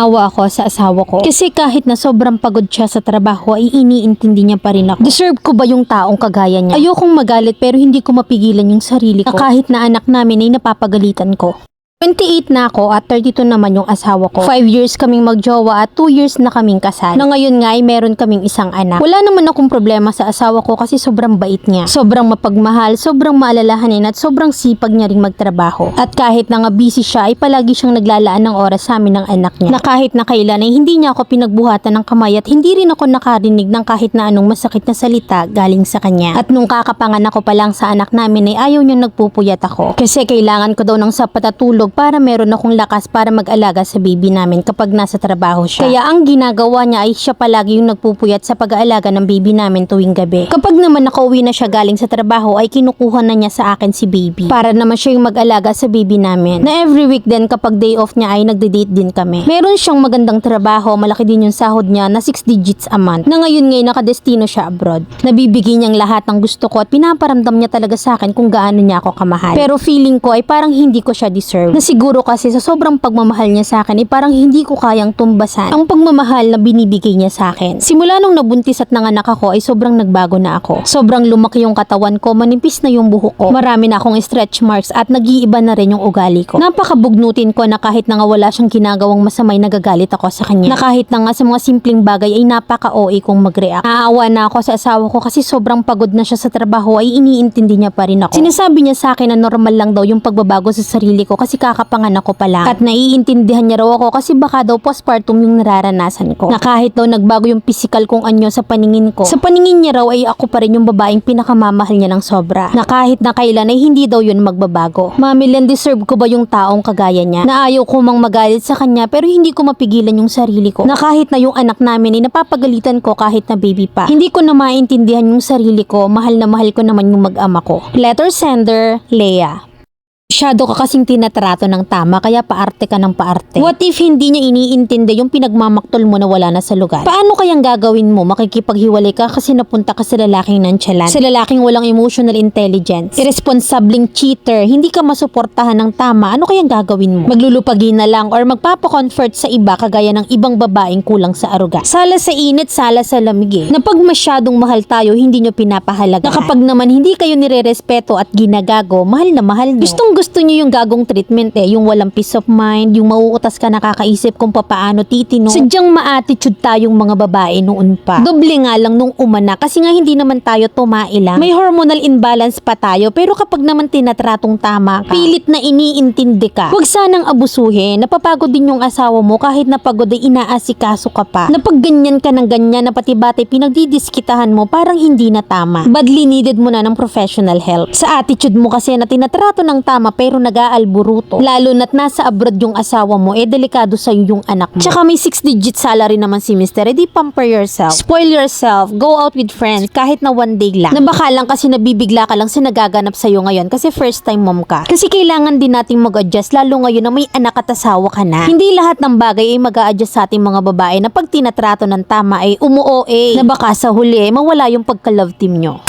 Naawa ako sa asawa ko. Kasi kahit na sobrang pagod siya sa trabaho ay iniintindi niya pa rin ako. Deserve ko ba yung taong kagaya niya? Ayokong magalit pero hindi ko mapigilan yung sarili ko. Na kahit na anak namin ay napapagalitan ko. 28 na ako at 32 naman yung asawa ko. 5 years kaming magjowa at 2 years na kaming kasal. Na ngayon nga ay meron kaming isang anak. Wala naman akong problema sa asawa ko kasi sobrang bait niya. Sobrang mapagmahal, sobrang maalalahanin at sobrang sipag niya ring magtrabaho. At kahit na nga busy siya ay palagi siyang naglalaan ng oras sa amin ng anak niya. Na kahit na kailan ay hindi niya ako pinagbuhatan ng kamay at hindi rin ako nakarinig ng kahit na anong masakit na salita galing sa kanya. At nung kakapanganak ko pa lang sa anak namin ay ayaw niyang nagpupuyat ako. Kasi kailangan ko daw ng sapat na tulog para meron akong lakas para mag-alaga sa baby namin kapag nasa trabaho siya. Kaya ang ginagawa niya ay siya palagi yung nagpupuyat sa pag-aalaga ng baby namin tuwing gabi. Kapag naman nakauwi na siya galing sa trabaho ay kinukuha na niya sa akin si baby. Para naman siya yung mag-alaga sa baby namin. Na every week din kapag day off niya ay nagde-date din kami. Meron siyang magandang trabaho, malaki din yung sahod niya na 6 digits a month. Na ngayon nakadestino siya abroad. Nabibigay niyang lahat ng gusto ko at pinaparamdam niya talaga sa akin kung gaano niya ako kamahal. Pero feeling ko ay parang hindi ko siya deserve. Na siguro kasi sa sobrang pagmamahal niya sa akin ay parang hindi ko kayang tumbasan ang pagmamahal na binibigay niya sa akin. Simula nung nabuntis at nanganak ako ay sobrang nagbago na ako. Sobrang lumaki yung katawan ko, manipis na yung buhok ko. Marami na akong stretch marks at nag-iiba na rin yung ugali ko. Napakabugnutin ko na kahit na nga wala siyang ginagawang masamay nagagalit ako sa kanya. Na kahit na nga sa mga simpleng bagay ay napaka-OA kong mag-react. Naawa na ako sa asawa ko kasi sobrang pagod na siya sa trabaho ay iniintindi niya pa rin ako. Sinasabi niya sa akin na normal lang daw yung pagbabago sa sarili ko kasi kakapanganak ko pa lang. At naiintindihan niya raw ako kasi baka daw postpartum yung nararanasan ko. Na kahit daw nagbago yung physical kong anyo sa paningin ko, sa paningin niya raw ay ako pa rin yung babaeng pinakamamahal niya ng sobra. Na kahit na kailan ay hindi daw yun magbabago. Mamilan, deserve ko ba yung taong kagaya niya? Na ayaw ko mang magalit sa kanya pero hindi ko mapigilan yung sarili ko. Na kahit na yung anak namin ay napapagalitan ko kahit na baby pa. Hindi ko na maintindihan yung sarili ko, mahal na mahal ko naman yung mag-ama ko. Letter sender, Leah. Masyado ka kasing tinatrato ng tama kaya paarte ka ng paarte. What if hindi niya iniintindi yung pinagmamaktol mo na wala na sa lugar? Paano kayang gagawin mo? Makikipaghiwalay ka kasi napunta ka sa lalaking nonchalant, sa lalaking walang emotional intelligence, irresponsibleng cheater, hindi ka masuportahan ng tama, ano kayang gagawin mo? Maglulupagi na lang or magpapa-comfort sa iba kagaya ng ibang babaeng kulang sa aruga. Sala sa init, sala sa lamig Na pag masyadong mahal tayo, hindi nyo pinapahalagaan. Na kapag naman hindi kayo nirerespeto at ginagago, mahal na mahal nyo. Gusto niyo yung gagong treatment yung walang peace of mind, yung mauutas ka nakakaisip kung papaano titino. Sadyang ma-attitude tayong mga babae noon pa. Doble nga lang nung umana kasi nga hindi naman tayo tumailang. May hormonal imbalance pa tayo pero kapag naman tinatratong tama ka, pilit na iniintindi ka. Huwag sanang abusuhin, napapagod din yung asawa mo kahit napagod ay inaasikaso ka pa. Napag ganyan ka ng ganyan na pati-bati pinagdidiskitahan mo parang hindi na tama. Badly needed mo na ng professional help. Sa attitude mo kasi na tinatrato ng tama pero nag-aalburuto. Lalo na't nasa abroad yung asawa mo, delikado sa'yo yung anak mo. Tsaka may 6-digit salary naman si Mr. Edi pamper yourself. Spoil yourself. Go out with friends kahit na one day lang. Na baka lang kasi nabibigla ka lang sa nagaganap sa'yo ngayon kasi first time mom ka. Kasi kailangan din nating mag-adjust lalo ngayon na may anak at asawa ka na. Hindi lahat ng bagay ay mag-a-adjust sa ating mga babae na pag tinatrato ng tama ay umuo na baka sa huli mawala yung pagka-love team nyo.